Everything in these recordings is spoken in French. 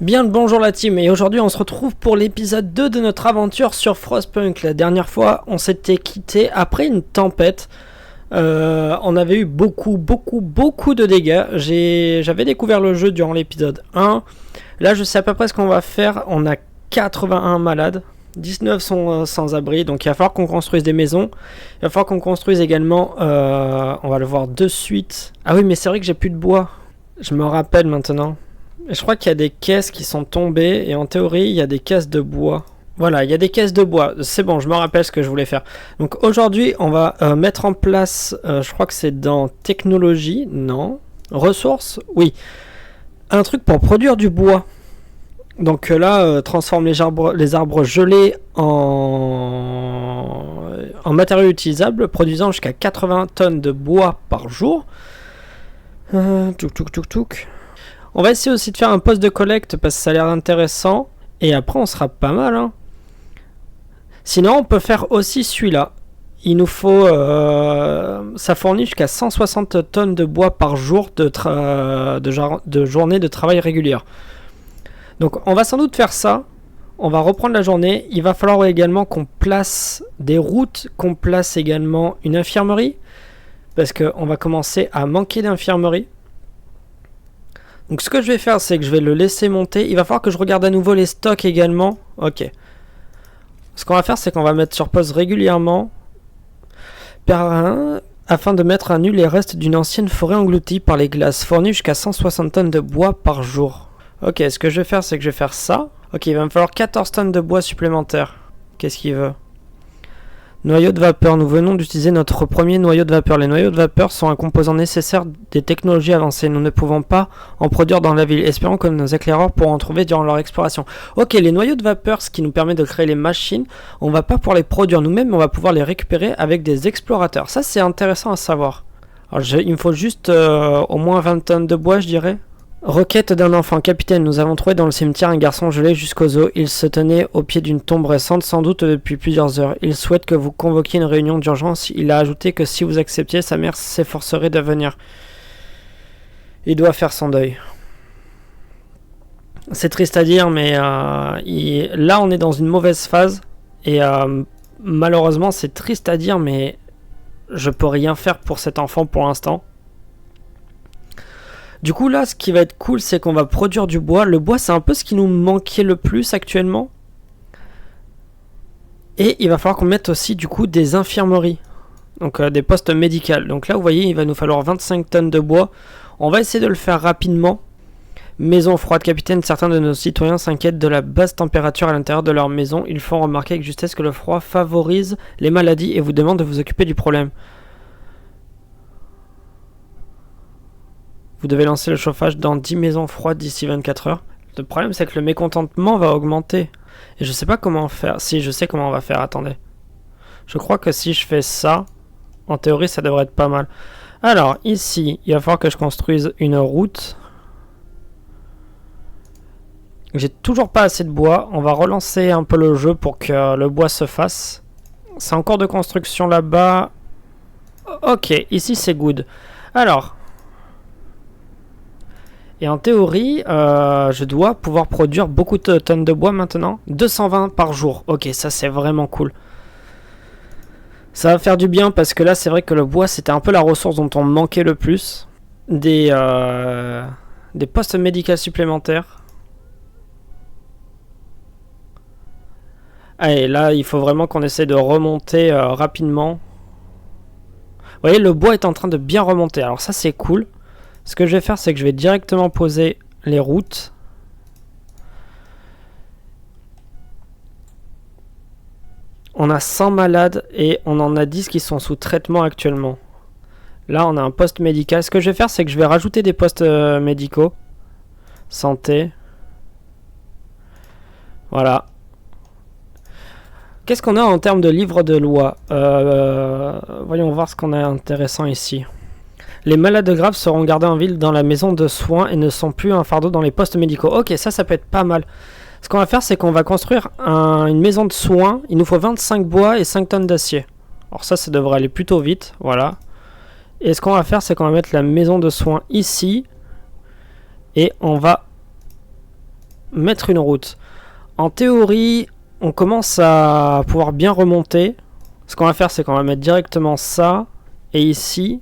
Bien le bonjour la team, et aujourd'hui on se retrouve pour l'épisode 2 de notre aventure sur Frostpunk. La dernière fois on s'était quitté après une tempête. On avait eu beaucoup de dégâts. J'avais découvert le jeu durant l'épisode 1. Là je sais à peu près ce qu'on va faire. On a 81 malades, 19 sont sans abri, donc il va falloir qu'on construise des maisons. Il va falloir qu'on construise également, on va le voir de suite. Ah oui, mais c'est vrai que j'ai plus de bois, je me rappelle maintenant. Je crois qu'il y a des caisses qui sont tombées et en théorie il y a des caisses de bois. Voilà, il y a des caisses de bois. C'est bon, je me rappelle ce que je voulais faire. Donc aujourd'hui on va mettre en place, je crois que c'est dans technologie, non, ressources, oui, un truc pour produire du bois. Donc là, transforme les arbres gelés en matériaux utilisables, produisant jusqu'à 80 tonnes de bois par jour. Touk. On va essayer aussi de faire un poste de collecte parce que ça a l'air intéressant. Et après, on sera pas mal. Hein. Sinon, on peut faire aussi celui-là. Il nous faut... ça fournit jusqu'à 160 tonnes de bois par jour de journée de travail régulière. Donc, on va sans doute faire ça. On va reprendre la journée. Il va falloir également qu'on place des routes, qu'on place également une infirmerie. Parce qu'on va commencer à manquer d'infirmerie. Donc ce que je vais faire, c'est que je vais le laisser monter. Il va falloir que je regarde à nouveau les stocks également. Ok. Ce qu'on va faire, c'est qu'on va mettre sur pause régulièrement. Afin de mettre à nu les restes d'une ancienne forêt engloutie par les glaces, fournie jusqu'à 160 tonnes de bois par jour. Ok, ce que je vais faire, c'est que je vais faire ça. Ok, il va me falloir 14 tonnes de bois supplémentaires. Qu'est-ce qu'il veut ? Noyau de vapeur. Nous venons d'utiliser notre premier noyau de vapeur. Les noyaux de vapeur sont un composant nécessaire des technologies avancées. Nous ne pouvons pas en produire dans la ville. Espérons que nos éclaireurs pourront en trouver durant leur exploration. Ok, les noyaux de vapeur, ce qui nous permet de créer les machines, on va pas pouvoir les produire nous-mêmes, mais on va pouvoir les récupérer avec des explorateurs. Ça, c'est intéressant à savoir. Alors, il me faut juste au moins 20 tonnes de bois, je dirais. Requête d'un enfant. Capitaine, nous avons trouvé dans le cimetière un garçon gelé jusqu'aux os. Il se tenait au pied d'une tombe récente, sans doute depuis plusieurs heures. Il souhaite que vous convoquiez une réunion d'urgence. Il a ajouté que si vous acceptiez, sa mère s'efforcerait de venir. Il doit faire son deuil. C'est triste à dire, mais là on est dans une mauvaise phase. Et malheureusement, c'est triste à dire, mais je peux rien faire pour cet enfant pour l'instant. Du coup là, ce qui va être cool, c'est qu'on va produire du bois. Le bois, c'est un peu ce qui nous manquait le plus actuellement. Et il va falloir qu'on mette aussi du coup des infirmeries. Donc des postes médicaux. Donc là, vous voyez, il va nous falloir 25 tonnes de bois. On va essayer de le faire rapidement. Maison froide, capitaine. Certains de nos citoyens s'inquiètent de la basse température à l'intérieur de leur maison. Ils font remarquer avec justesse que le froid favorise les maladies et vous demandent de vous occuper du problème. Vous devez lancer le chauffage dans 10 maisons froides d'ici 24 heures. Le problème, c'est que le mécontentement va augmenter. Et je sais pas comment faire. Si, je sais comment on va faire, attendez. Je crois que si je fais ça, en théorie, ça devrait être pas mal. Alors, ici, il va falloir que je construise une route. J'ai toujours pas assez de bois. On va relancer un peu le jeu pour que le bois se fasse. C'est en cours de construction là-bas. Ok, ici c'est good. Alors... Et en théorie, je dois pouvoir produire beaucoup de tonnes de bois maintenant. 220 par jour. Ok, ça c'est vraiment cool. Ça va faire du bien parce que là, c'est vrai que le bois, c'était un peu la ressource dont on manquait le plus. Des postes médicaux supplémentaires. Allez, là, il faut vraiment qu'on essaie de remonter rapidement. Vous voyez, le bois est en train de bien remonter. Alors ça, c'est cool. Ce que je vais faire, c'est que je vais directement poser les routes. On a 100 malades et on en a 10 qui sont sous traitement actuellement. Là, on a un poste médical. Ce que je vais faire, c'est que je vais rajouter des postes médicaux. Santé. Voilà. Qu'est-ce qu'on a en termes de livre de loi ? Voyons voir ce qu'on a intéressant ici. Les malades graves seront gardés en ville dans la maison de soins et ne sont plus un fardeau dans les postes médicaux. Ok, ça peut être pas mal. Ce qu'on va faire, c'est qu'on va construire une maison de soins. Il nous faut 25 bois et 5 tonnes d'acier. Alors ça devrait aller plutôt vite. Voilà. Et ce qu'on va faire, c'est qu'on va mettre la maison de soins ici. Et on va mettre une route. En théorie, on commence à pouvoir bien remonter. Ce qu'on va faire, c'est qu'on va mettre directement ça. Et ici,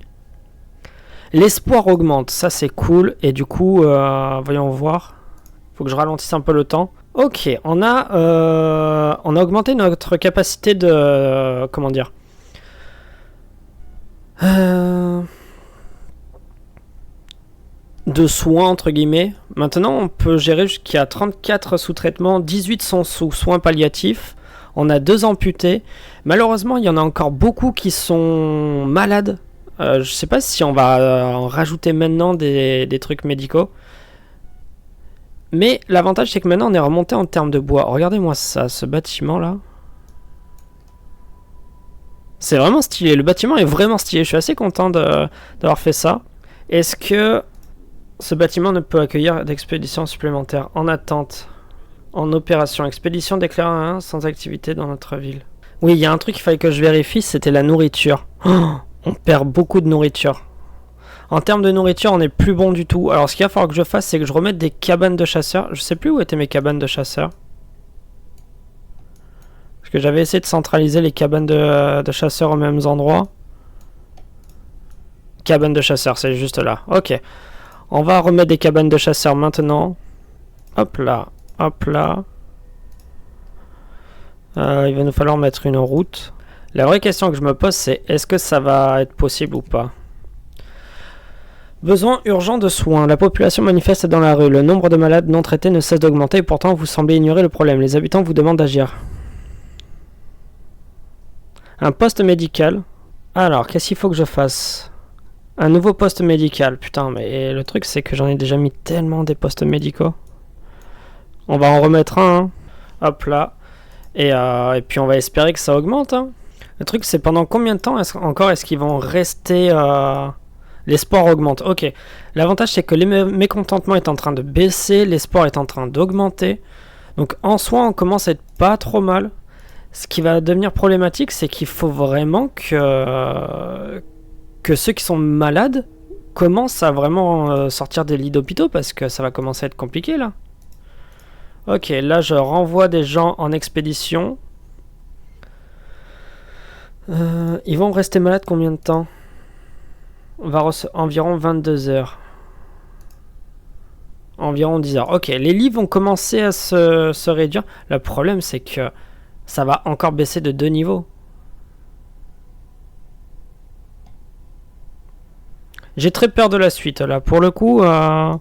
l'espoir augmente. Ça, c'est cool. Et du coup, voyons voir. Faut que je ralentisse un peu le temps. Ok, on a augmenté notre capacité de... comment dire de soins, entre guillemets. Maintenant, on peut gérer jusqu'à 34 sous-traitements. 18 sont sous soins palliatifs. On a 2 amputés. Malheureusement, il y en a encore beaucoup qui sont malades. Je sais pas si on va en rajouter maintenant des trucs médicaux. Mais l'avantage, c'est que maintenant, on est remonté en termes de bois. Regardez-moi ça, ce bâtiment-là. C'est vraiment stylé. Le bâtiment est vraiment stylé. Je suis assez content d'avoir fait ça. Est-ce que ce bâtiment ne peut accueillir d'expéditions supplémentaires en attente? En opération. Expédition déclarée sans activité dans notre ville. Oui, il y a un truc qu'il fallait que je vérifie, c'était la nourriture. Oh, on perd beaucoup de nourriture. En termes de nourriture, on n'est plus bon du tout. Alors, ce qu'il va falloir que je fasse, c'est que je remette des cabanes de chasseurs. Je sais plus où étaient mes cabanes de chasseurs. Parce que j'avais essayé de centraliser les cabanes de chasseurs aux mêmes endroits. Cabane de chasseurs, c'est juste là. Ok. On va remettre des cabanes de chasseurs maintenant. Hop là. Hop là. Il va nous falloir mettre une route. La vraie question que je me pose, c'est est-ce que ça va être possible ou pas? Besoin urgent de soins. La population manifeste dans la rue. Le nombre de malades non traités ne cesse d'augmenter et pourtant vous semblez ignorer le problème. Les habitants vous demandent d'agir. Un poste médical. Alors, qu'est-ce qu'il faut que je fasse? Un nouveau poste médical. Putain, mais le truc, c'est que j'en ai déjà mis tellement des postes médicaux. On va en remettre un. Hein. Hop là. Et puis, on va espérer que ça augmente. Hein. Le truc, c'est pendant combien de temps est-ce qu'ils vont rester... L'espoir augmente. Ok. L'avantage, c'est que le mécontentement est en train de baisser. L'espoir est en train d'augmenter. Donc, en soi, on commence à être pas trop mal. Ce qui va devenir problématique, c'est qu'il faut vraiment que ceux qui sont malades commencent à vraiment sortir des lits d'hôpitaux parce que ça va commencer à être compliqué là. Ok, là je renvoie des gens en expédition. Ils vont rester malades combien de temps? Environ 22 heures. Environ 10 heures. Ok, les lits vont commencer à se réduire. Le problème c'est que ça va encore baisser de 2 niveaux. J'ai très peur de la suite là. Pour le coup, ma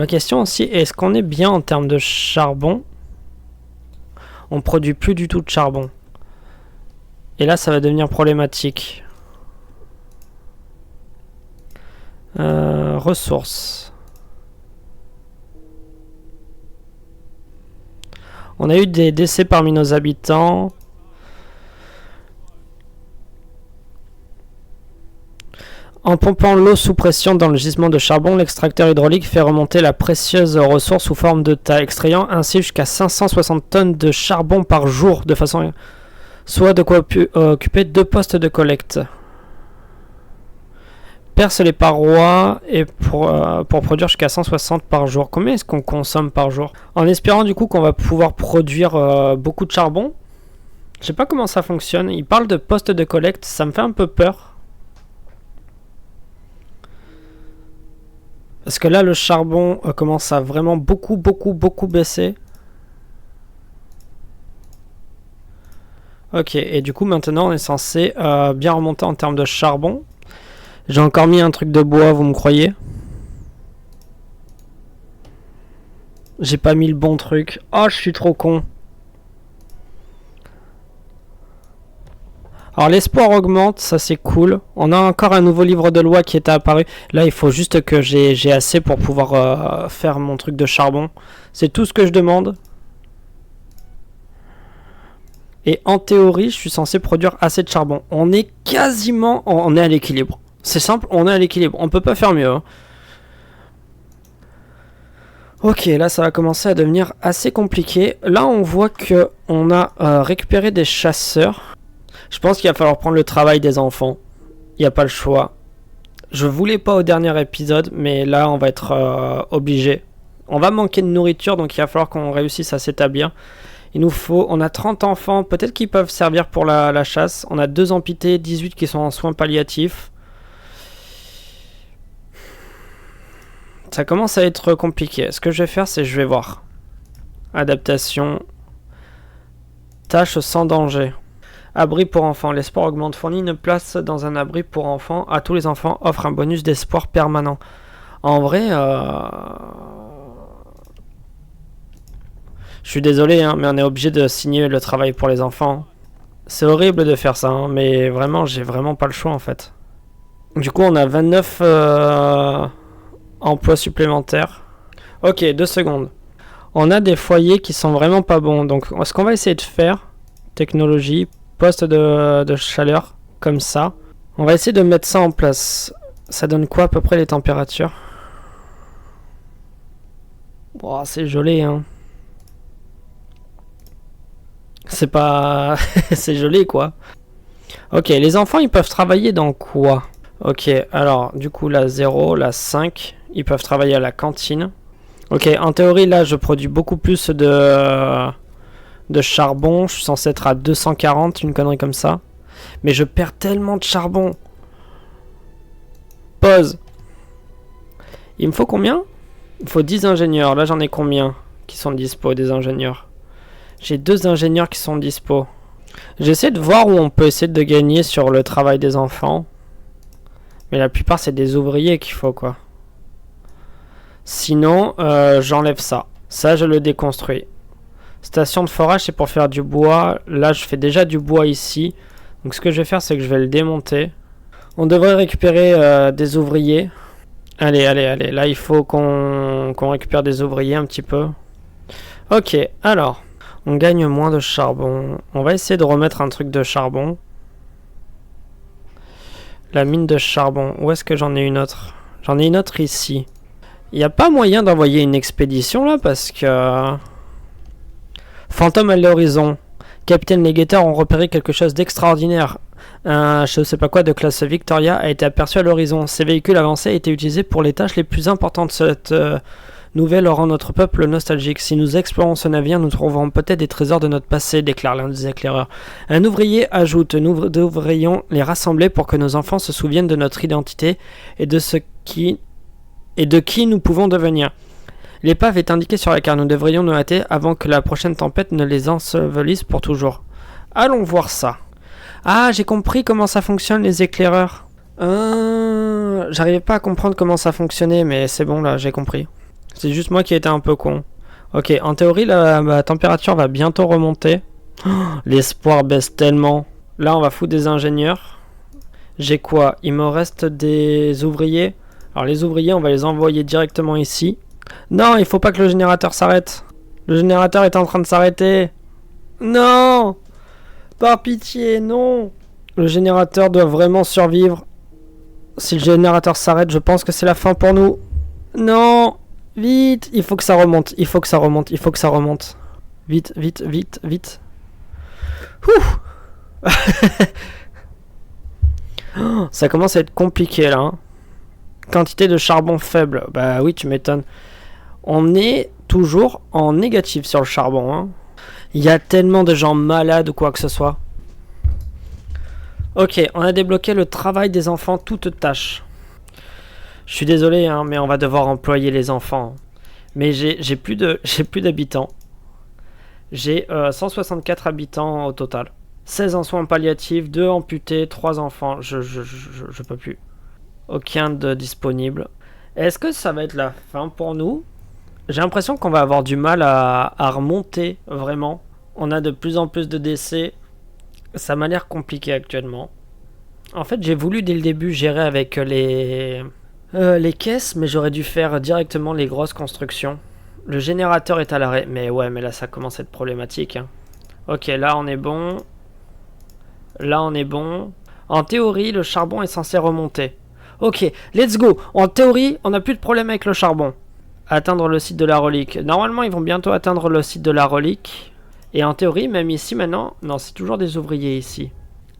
question aussi, est-ce qu'on est bien en termes de charbon? On produit plus du tout de charbon. Et là, ça va devenir problématique. Ressources. On a eu des décès parmi nos habitants. En pompant l'eau sous pression dans le gisement de charbon, l'extracteur hydraulique fait remonter la précieuse ressource sous forme de tas, extrayant ainsi jusqu'à 560 tonnes de charbon par jour, de façon soit de quoi occuper 2 postes de collecte. Perce les parois et pour produire jusqu'à 160 par jour. Combien est-ce qu'on consomme par jour? En espérant du coup qu'on va pouvoir produire beaucoup de charbon. Je sais pas comment ça fonctionne. Il parle de postes de collecte, ça me fait un peu peur. Parce que là, le charbon commence à vraiment beaucoup baisser. Ok, et du coup, maintenant, on est censé bien remonter en termes de charbon. J'ai encore mis un truc de bois, vous me croyez? J'ai pas mis le bon truc. Oh, je suis trop con. Alors l'espoir augmente, ça c'est cool. On a encore un nouveau livre de loi qui est apparu. Là il faut juste que j'ai assez pour pouvoir faire mon truc de charbon. C'est tout ce que je demande. Et en théorie je suis censé produire assez de charbon. On est quasiment... On est à l'équilibre. C'est simple, on est à l'équilibre. On peut pas faire mieux. Hein. Ok, là ça va commencer à devenir assez compliqué. Là on voit que on a récupéré des chasseurs. Je pense qu'il va falloir prendre le travail des enfants. Il n'y a pas le choix. Je voulais pas au dernier épisode, mais là on va être obligé. On va manquer de nourriture, donc il va falloir qu'on réussisse à s'établir. On a 30 enfants, peut-être qu'ils peuvent servir pour la chasse. On a 2 amputés, 18 qui sont en soins palliatifs. Ça commence à être compliqué. Ce que je vais faire, c'est je vais voir. Adaptation. Tâches sans danger. Abri pour enfants. L'espoir augmente. Fournit une place dans un abri pour enfants. À tous les enfants, offre un bonus d'espoir permanent. En vrai, je suis désolé, hein, mais on est obligé de signer le travail pour les enfants. C'est horrible de faire ça, hein, mais vraiment, j'ai vraiment pas le choix en fait. Du coup, on a 29 emplois supplémentaires. Ok, 2 secondes. On a des foyers qui sont vraiment pas bons. Donc, ce qu'on va essayer de faire, technologie, poste de chaleur, comme ça. On va essayer de mettre ça en place. Ça donne quoi à peu près les températures? Oh, c'est joli, hein. C'est pas... c'est joli, quoi. Ok, les enfants, ils peuvent travailler dans quoi? Ok, alors, du coup, la 0, la 5, ils peuvent travailler à la cantine. Ok, en théorie, là, je produis beaucoup plus de charbon. Je suis censé être à 240, une connerie comme ça. Mais je perds tellement de charbon. Pause. Il me faut combien? Il faut 10 ingénieurs. Là, j'en ai combien qui sont dispo, des ingénieurs? J'ai 2 ingénieurs qui sont dispo. J'essaie de voir où on peut essayer de gagner sur le travail des enfants. Mais la plupart, c'est des ouvriers qu'il faut, quoi. Sinon, j'enlève ça. Ça, je le déconstruis. Station de forage, c'est pour faire du bois. Là, je fais déjà du bois ici. Donc, ce que je vais faire, c'est que je vais le démonter. On devrait récupérer des ouvriers. Allez, allez, allez. Là, il faut qu'on récupère des ouvriers un petit peu. Ok, alors. On gagne moins de charbon. On va essayer de remettre un truc de charbon. La mine de charbon. Où est-ce que j'en ai une autre? J'en ai une autre ici. Il n'y a pas moyen d'envoyer une expédition là parce que... Fantôme à l'horizon. Capitaine, les guetteurs ont repéré quelque chose d'extraordinaire. Un je sais pas quoi de classe Victoria a été aperçu à l'horizon. Ces véhicules avancés étaient utilisés pour les tâches les plus importantes. Cette nouvelle rend notre peuple nostalgique. Si nous explorons ce navire, nous trouverons peut-être des trésors de notre passé, déclare l'un des éclaireurs. Un ouvrier ajoute, nous devrions les rassembler pour que nos enfants se souviennent de notre identité et de qui nous pouvons devenir. L'épave est indiquée sur la carte. Nous devrions nous hâter avant que la prochaine tempête ne les ensevelisse pour toujours. Allons voir ça. Ah, j'ai compris comment ça fonctionne les éclaireurs. J'arrivais pas à comprendre comment ça fonctionnait, mais c'est bon là, j'ai compris. C'est juste moi qui étais un peu con. Ok, en théorie, la température va bientôt remonter. Oh, l'espoir baisse tellement. Là, on va foutre des ingénieurs. J'ai quoi? Il me reste des ouvriers. Alors les ouvriers, on va les envoyer directement ici. Non, il faut pas que le générateur s'arrête. Le générateur est en train de s'arrêter. Non! Par pitié, non! Le générateur doit vraiment survivre. Si le générateur s'arrête, je pense que c'est la fin pour nous. Non! Vite! Il faut que ça remonte, il faut que ça remonte, il faut que ça remonte. Vite, vite, vite, vite. Ouh! Ça commence à être compliqué là. Hein. Quantité de charbon faible. Bah oui, tu m'étonnes. On est toujours en négatif sur le charbon. Hein. Il y a tellement de gens malades ou quoi que ce soit. Ok, on a débloqué le travail des enfants, toutes tâches. Je suis désolé, hein, mais on va devoir employer les enfants. Mais j'ai plus d'habitants. J'ai 164 habitants au total. 16 en soins palliatifs, 2 amputés, 3 enfants. Je peux plus. Aucun de disponible. Est-ce que ça va être la fin pour nous? J'ai l'impression qu'on va avoir du mal à remonter, vraiment. On a de plus en plus de décès. Ça m'a l'air compliqué actuellement. En fait, j'ai voulu dès le début gérer avec les caisses, mais j'aurais dû faire directement les grosses constructions. Le générateur est à l'arrêt. Mais ouais, mais là, ça commence à être problématique. Hein. Ok, là, on est bon. Là, on est bon. En théorie, le charbon est censé remonter. Ok, let's go. En théorie, on n'a plus de problème avec le charbon. Atteindre le site de la relique. Normalement, ils vont bientôt atteindre le site de la relique. Et en théorie, même ici maintenant... Non, c'est toujours des ouvriers ici.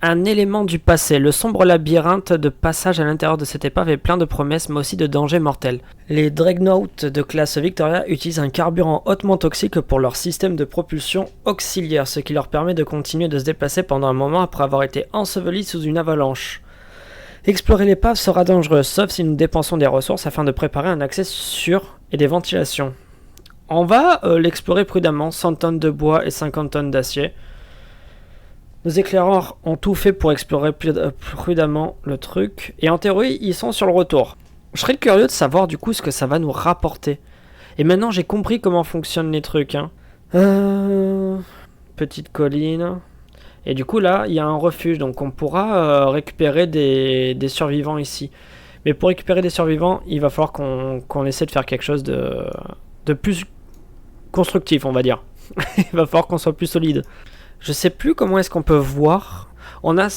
Un élément du passé. Le sombre labyrinthe de passage à l'intérieur de cette épave est plein de promesses, mais aussi de dangers mortels. Les Dreadnoughts de classe Victoria utilisent un carburant hautement toxique pour leur système de propulsion auxiliaire, ce qui leur permet de continuer de se déplacer pendant un moment après avoir été ensevelis sous une avalanche. Explorer l'épave sera dangereux, sauf si nous dépensons des ressources afin de préparer un accès sûr et des ventilations. On va l'explorer prudemment, 100 tonnes de bois et 50 tonnes d'acier. Nos éclaireurs ont tout fait pour explorer prudemment le truc. Et en théorie, ils sont sur le retour. Je serais curieux de savoir du coup ce que ça va nous rapporter. Et maintenant, j'ai compris comment fonctionnent les trucs. Hein. Petite colline. Et du coup, là, il y a un refuge. Donc, on pourra récupérer des survivants ici. Mais pour récupérer des survivants, il va falloir qu'on essaie de faire quelque chose de plus constructif, on va dire. Il va falloir qu'on soit plus solide. Je sais plus comment est-ce qu'on peut voir. On a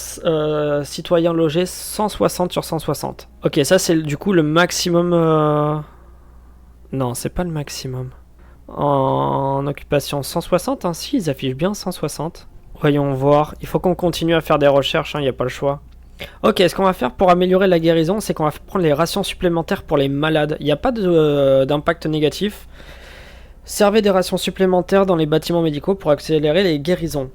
citoyens logés 160 sur 160. Ok, ça c'est du coup le maximum. Non, c'est pas le maximum. En occupation 160, hein, si, ils affichent bien 160. Voyons voir. Il faut qu'on continue à faire des recherches, il n'y a pas le choix. Ok, ce qu'on va faire pour améliorer la guérison, c'est qu'on va prendre les rations supplémentaires pour les malades. Il n'y a pas d'impact négatif. Servez des rations supplémentaires dans les bâtiments médicaux pour accélérer les guérisons.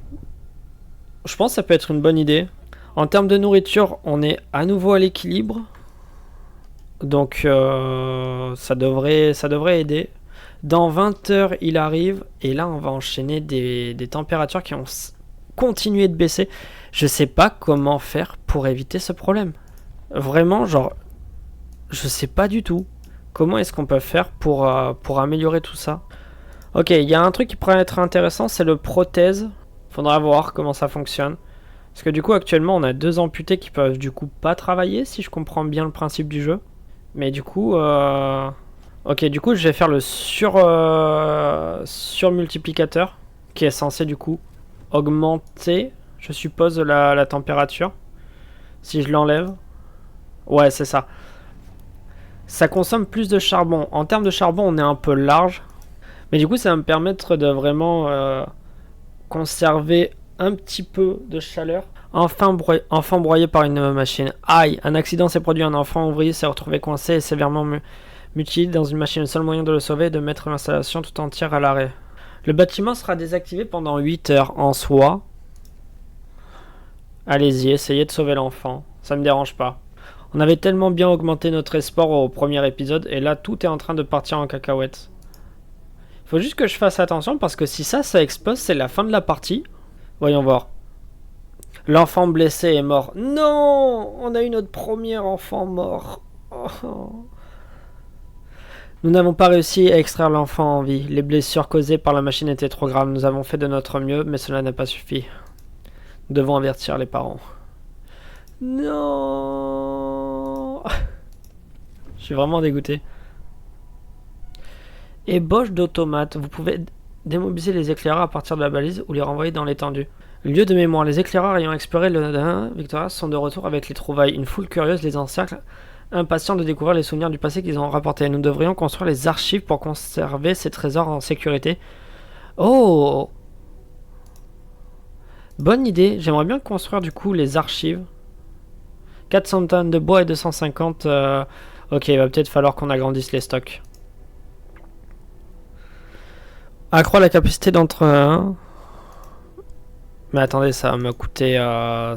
Je pense que ça peut être une bonne idée. En termes de nourriture, on est à nouveau à l'équilibre. Donc ça devrait aider. Dans 20 heures, il arrive. Et là, on va enchaîner des températures qui vont continuer de baisser. Je sais pas comment faire pour éviter ce problème. Vraiment, genre, je sais pas du tout. Comment est-ce qu'on peut faire pour améliorer tout ça? Ok, il y a un truc qui pourrait être intéressant, c'est le prothèse. Faudra voir comment ça fonctionne. Parce que du coup, actuellement, on a 2 amputés qui peuvent du coup pas travailler, si je comprends bien le principe du jeu. Mais du coup, ok, du coup, je vais faire le surmultiplicateur, qui est censé du coup augmenter, je suppose, la température. Si je l'enlève. Ouais, c'est ça. Ça consomme plus de charbon. En termes de charbon, on est un peu large. Mais du coup, ça va me permettre de vraiment conserver un petit peu de chaleur. Enfant broyé par une machine. Aïe, un accident s'est produit. Un enfant ouvrier s'est retrouvé coincé et sévèrement mutilé dans une machine. Le seul moyen de le sauver est de mettre l'installation tout entière à l'arrêt. Le bâtiment sera désactivé pendant 8 heures en soi. Allez-y, essayez de sauver l'enfant. Ça me dérange pas. On avait tellement bien augmenté notre espoir au premier épisode et là, tout est en train de partir en cacahuète. Faut juste que je fasse attention parce que si ça explose, c'est la fin de la partie. Voyons voir. L'enfant blessé est mort. Non, on a eu notre premier enfant mort. Oh. Nous n'avons pas réussi à extraire l'enfant en vie. Les blessures causées par la machine étaient trop graves. Nous avons fait de notre mieux, mais cela n'a pas suffi. Nous devons avertir les parents. Non. Je suis vraiment dégoûté. Ébauche d'automates. Vous pouvez démobiliser les éclaireurs à partir de la balise ou les renvoyer dans l'étendue. Lieu de mémoire. Les éclaireurs ayant exploré le Victoria sont de retour avec les trouvailles. Une foule curieuse les encercle, impatients de découvrir les souvenirs du passé qu'ils ont rapportés. Nous devrions construire les archives pour conserver ces trésors en sécurité. Oh! Bonne idée. J'aimerais bien construire du coup les archives. 400 tonnes de bois et 250... Ok, il va peut-être falloir qu'on agrandisse les stocks. Accroître la capacité d'entre... Mais attendez, ça va me coûter un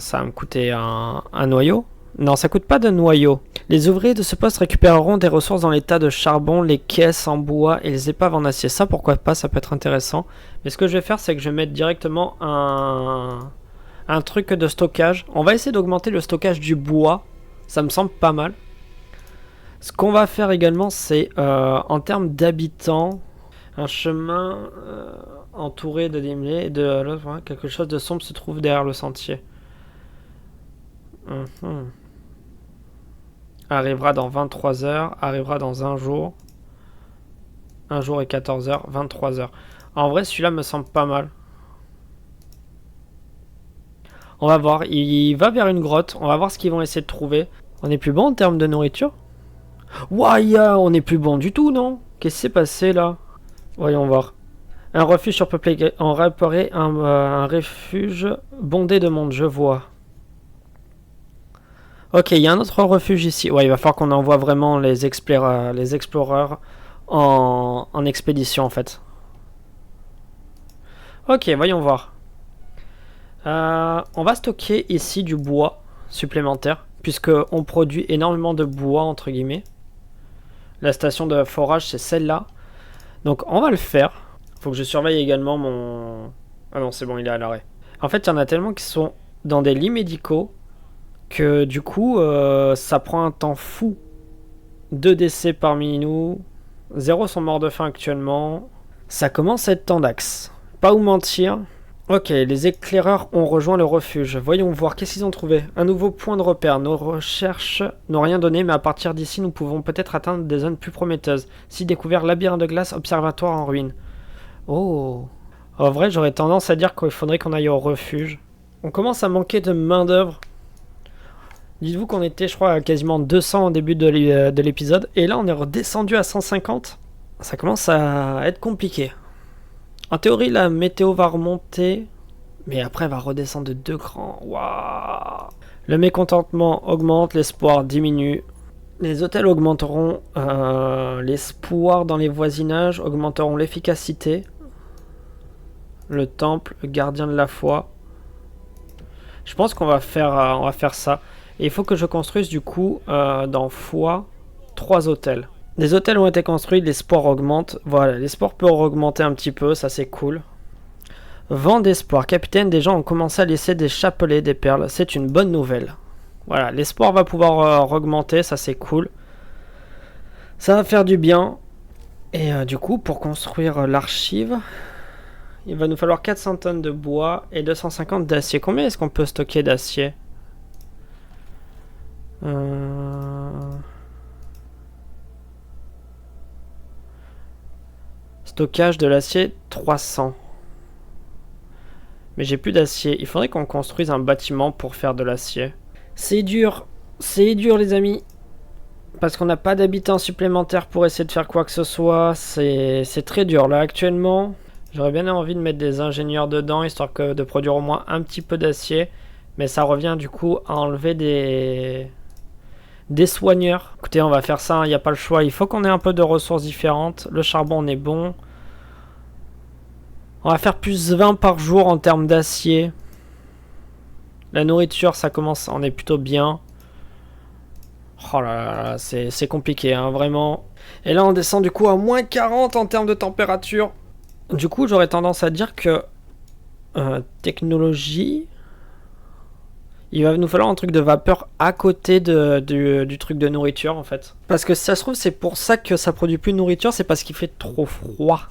noyau. Non, ça coûte pas de noyau. Les ouvriers de ce poste récupéreront des ressources dans les tas de charbon, les caisses en bois et les épaves en acier. Ça, pourquoi pas, ça peut être intéressant. Mais ce que je vais faire, c'est que je vais mettre directement un truc de stockage. On va essayer d'augmenter le stockage du bois. Ça me semble pas mal. Ce qu'on va faire également, c'est en termes d'habitants, un chemin entouré de démêlés et de quelque chose de sombre se trouve derrière le sentier. Arrivera dans 23 heures, arrivera dans un jour. Un jour et 14 heures, 23 heures. En vrai, celui-là me semble pas mal. On va voir, il va vers une grotte, on va voir ce qu'ils vont essayer de trouver. On est plus bon en termes de nourriture? Ouah, on est plus bon du tout, non? Qu'est-ce qui s'est passé là? Voyons voir. Un refuge surpeuplé, on réparait un refuge bondé de monde, je vois. Ok, il y a un autre refuge ici. Ouais, il va falloir qu'on envoie vraiment les explorers en expédition en fait. Ok, voyons voir. On va stocker ici du bois supplémentaire, puisque on produit énormément de bois entre guillemets. La station de forage c'est celle-là. Donc on va le faire. Faut que je surveille également mon... Ah non, c'est bon, il est à l'arrêt. En fait, il y en a tellement qui sont dans des lits médicaux que du coup, ça prend un temps fou. 2 décès parmi nous. 0 sont morts de faim actuellement. Ça commence à être tendax. Pas où mentir. Ok, les éclaireurs ont rejoint le refuge. Voyons voir, qu'est-ce qu'ils ont trouvé? Un nouveau point de repère. Nos recherches n'ont rien donné, mais à partir d'ici, nous pouvons peut-être atteindre des zones plus prometteuses. Si découvert labyrinthe de glace, observatoire en ruine. Oh. En vrai, j'aurais tendance à dire qu'il faudrait qu'on aille au refuge. On commence à manquer de main-d'œuvre. Dites-vous qu'on était, je crois, à quasiment 200 au début de l'épisode. Et là, on est redescendu à 150. Ça commence à être compliqué. En théorie, la météo va remonter. Mais après, elle va redescendre de 2 crans. Waouh! Le mécontentement augmente, l'espoir diminue. Les hôtels augmenteront. L'espoir dans les voisinages augmenteront l'efficacité. Le temple, le gardien de la foi. Je pense qu'on va faire ça. Et il faut que je construise du coup dans foi 3 hôtels. Des hôtels ont été construits, l'espoir augmente. Voilà, l'espoir peut augmenter un petit peu, ça c'est cool. Vent d'espoir. Capitaine, des gens ont commencé à laisser des chapelets, des perles. C'est une bonne nouvelle. Voilà, l'espoir va pouvoir augmenter, ça c'est cool. Ça va faire du bien. Et du coup, pour construire l'archive, il va nous falloir 400 tonnes de bois et 250 d'acier. Combien est-ce qu'on peut stocker d'acier ? Stockage de l'acier 300. Mais j'ai plus d'acier. Il faudrait qu'on construise un bâtiment pour faire de l'acier. C'est dur les amis. Parce qu'on n'a pas d'habitants supplémentaires pour essayer de faire quoi que ce soit. C'est très dur là actuellement. J'aurais bien envie de mettre des ingénieurs dedans, histoire de produire au moins un petit peu d'acier. Mais ça revient du coup à enlever des soigneurs. Écoutez, on va faire ça, il n'y a pas le choix. Il faut qu'on ait un peu de ressources différentes. Le charbon, on est bon. On va faire plus 20 par jour en termes d'acier. La nourriture, ça commence, on est plutôt bien. Oh là là, c'est compliqué, hein, vraiment. Et là, on descend du coup à moins 40 en termes de température. Du coup, j'aurais tendance à dire que technologie, il va nous falloir un truc de vapeur à côté du truc de nourriture en fait. Parce que si ça se trouve, c'est pour ça que ça produit plus de nourriture, c'est parce qu'il fait trop froid.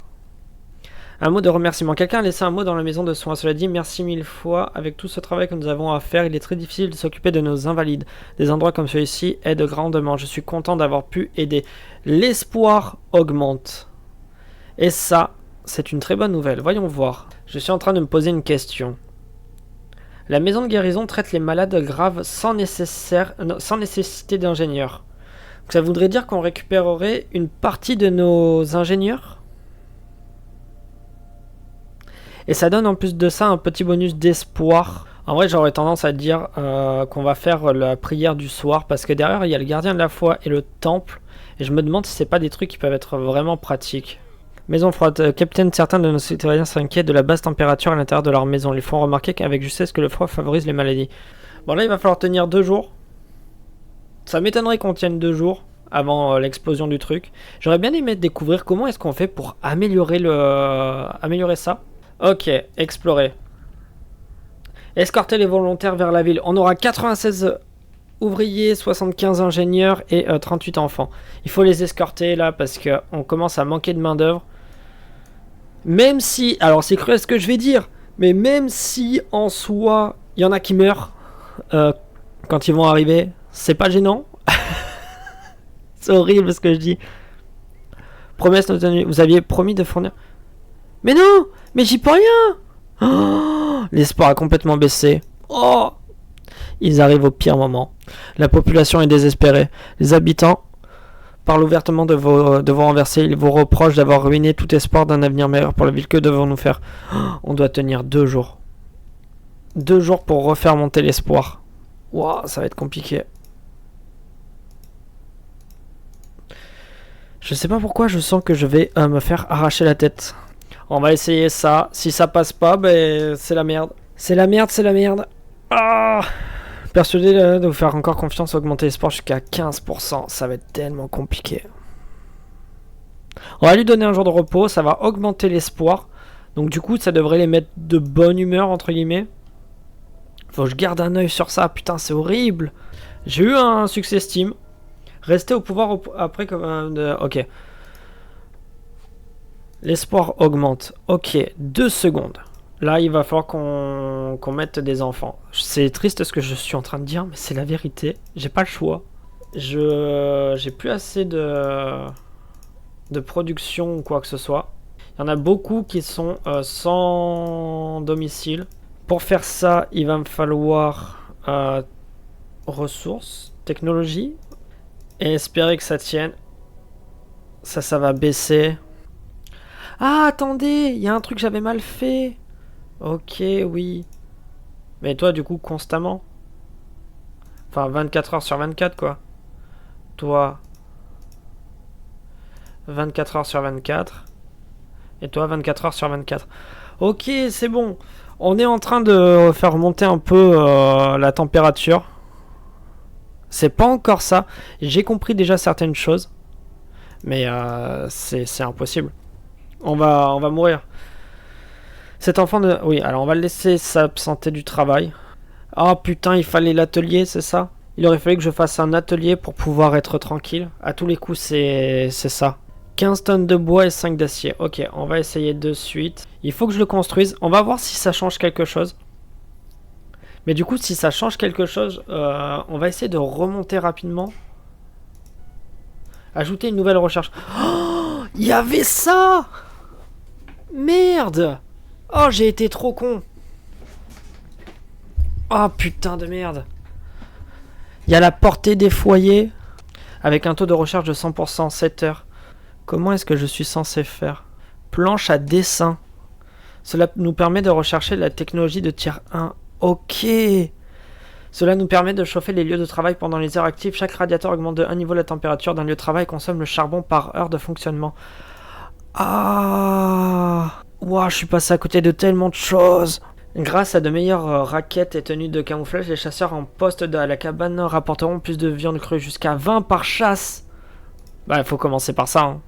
Un mot de remerciement. Quelqu'un a laissé un mot dans la maison de soins. Cela dit, merci 1000 fois. Avec tout ce travail que nous avons à faire, il est très difficile de s'occuper de nos invalides. Des endroits comme celui-ci aident grandement. Je suis content d'avoir pu aider. L'espoir augmente. Et ça, c'est une très bonne nouvelle. Voyons voir. Je suis en train de me poser une question. La maison de guérison traite les malades graves sans nécessité d'ingénieurs. Ça voudrait dire qu'on récupérerait une partie de nos ingénieurs ? Et ça donne en plus de ça un petit bonus d'espoir. En vrai, j'aurais tendance à dire qu'on va faire la prière du soir. Parce que derrière, il y a le gardien de la foi et le temple. Et je me demande si c'est pas des trucs qui peuvent être vraiment pratiques. Maison froide. Capitaine, certains de nos citoyens s'inquiètent de la basse température à l'intérieur de leur maison. Ils font remarquer qu'avec justesse que le froid favorise les maladies. Bon, là, il va falloir tenir 2 jours. Ça m'étonnerait qu'on tienne 2 jours avant l'explosion du truc. J'aurais bien aimé découvrir comment est-ce qu'on fait pour améliorer ça. Ok, explorer. Escorter les volontaires vers la ville. On aura 96 ouvriers, 75 ingénieurs et 38 enfants. Il faut les escorter là parce qu'on commence à manquer de main d'œuvre. Même si, alors c'est cruel ce que je vais dire, mais même si en soi il y en a qui meurent quand ils vont arriver, c'est pas gênant. C'est horrible ce que je dis. Promesse non tenue. Vous aviez promis de fournir. Mais non, mais j'y peux rien. Oh, l'espoir a complètement baissé. Oh, ils arrivent au pire moment. La population est désespérée. Les habitants parlent ouvertement de vos renversés. Ils vous reprochent d'avoir ruiné tout espoir d'un avenir meilleur pour la ville. Que devons-nous faire? Oh, on doit tenir 2 jours. 2 jours pour refaire monter l'espoir. Wow, ça va être compliqué. Je sais pas pourquoi je sens que je vais me faire arracher la tête. On va essayer ça. Si ça passe pas, ben c'est la merde. C'est la merde, c'est la merde. Ah, persuadé de vous faire encore confiance, augmenter les sports jusqu'à 15%. Ça va être tellement compliqué. On va lui donner un jour de repos, ça va augmenter l'espoir. Donc du coup, ça devrait les mettre de bonne humeur, entre guillemets. Faut que je garde un œil sur ça, putain, c'est horrible. J'ai eu un succès Steam. Rester au pouvoir après comme... ok. L'espoir augmente. Ok, 2 secondes. Là, il va falloir qu'on mette des enfants. C'est triste ce que je suis en train de dire, mais c'est la vérité. J'ai pas le choix. J'ai plus assez de production ou quoi que ce soit. Il y en a beaucoup qui sont sans domicile. Pour faire ça, il va me falloir ressources, technologie, et espérer que ça tienne. Ça va baisser. Ah, attendez, il y a un truc que j'avais mal fait. Ok, oui. Mais toi, du coup, constamment. Enfin, 24 heures sur 24, quoi. Toi, 24 heures sur 24. Et toi, 24 heures sur 24. Ok, c'est bon. On est en train de faire remonter un peu la température. C'est pas encore ça. J'ai compris déjà certaines choses. Mais c'est impossible. On va mourir. Cet enfant de... Oui, alors on va le laisser s'absenter du travail. Ah putain, il fallait l'atelier, c'est ça? Il aurait fallu que je fasse un atelier pour pouvoir être tranquille. À tous les coups, c'est ça. 15 tonnes de bois et 5 d'acier. Ok, on va essayer de suite. Il faut que je le construise. On va voir si ça change quelque chose. Mais du coup, si ça change quelque chose, on va essayer de remonter rapidement. Ajouter une nouvelle recherche. Oh, il y avait ça! Merde! Oh, j'ai été trop con. Oh, putain de merde. Il y a la portée des foyers. Avec un taux de recherche de 100%, 7 heures. Comment est-ce que je suis censé faire? Planche à dessin. Cela nous permet de rechercher la technologie de tier 1. Ok. Cela nous permet de chauffer les lieux de travail pendant les heures actives. Chaque radiateur augmente de 1 niveau la température d'un lieu de travail et consomme le charbon par heure de fonctionnement. Ah. Ouah, je suis passé à côté de tellement de choses. Grâce à de meilleures raquettes et tenues de camouflage, les chasseurs en poste à la cabane rapporteront plus de viande crue, jusqu'à 20 par chasse. Bah, il faut commencer par ça. Hein.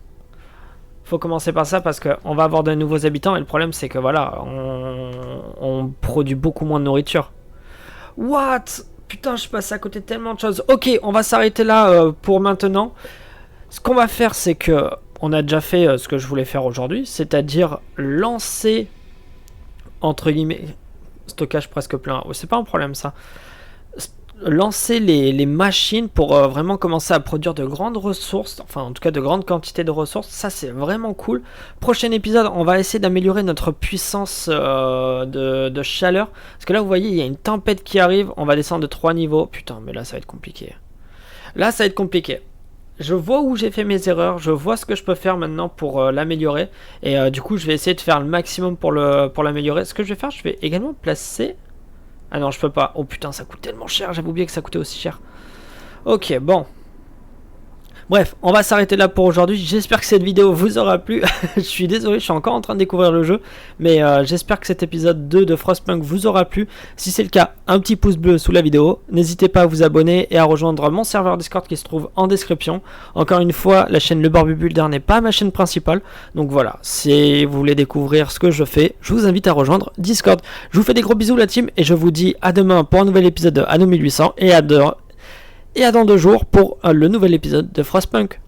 Faut commencer par ça parce qu'on va avoir de nouveaux habitants et le problème c'est que voilà, on produit beaucoup moins de nourriture. What? Putain, je suis passé à côté de tellement de choses. Ok, on va s'arrêter là pour maintenant. Ce qu'on va faire, c'est que on a déjà fait ce que je voulais faire aujourd'hui, c'est-à-dire lancer, entre guillemets, stockage presque plein. Oh, c'est pas un problème ça. Lancer les machines pour vraiment commencer à produire de grandes ressources, enfin en tout cas de grandes quantités de ressources, ça c'est vraiment cool. Prochain épisode, on va essayer d'améliorer notre puissance de chaleur, parce que là vous voyez il y a une tempête qui arrive, on va descendre de 3 niveaux, putain mais là ça va être compliqué. Là ça va être compliqué. Je vois où j'ai fait mes erreurs, je vois ce que je peux faire maintenant pour l'améliorer, et du coup je vais essayer de faire le maximum pour l'améliorer. Ce que je vais faire, je vais également placer... Ah non, je peux pas. Oh putain, ça coûte tellement cher. J'avais oublié que ça coûtait aussi cher. Ok, bon. Bref, on va s'arrêter là pour aujourd'hui. J'espère que cette vidéo vous aura plu. Je suis désolé, je suis encore en train de découvrir le jeu. Mais j'espère que cet épisode 2 de Frostpunk vous aura plu. Si c'est le cas, un petit pouce bleu sous la vidéo. N'hésitez pas à vous abonner et à rejoindre mon serveur Discord qui se trouve en description. Encore une fois, la chaîne Le Borbubulder n'est pas ma chaîne principale. Donc voilà, si vous voulez découvrir ce que je fais, je vous invite à rejoindre Discord. Je vous fais des gros bisous la team et je vous dis à demain pour un nouvel épisode de Anno 1800 et à dans 2 jours pour le nouvel épisode de Frostpunk.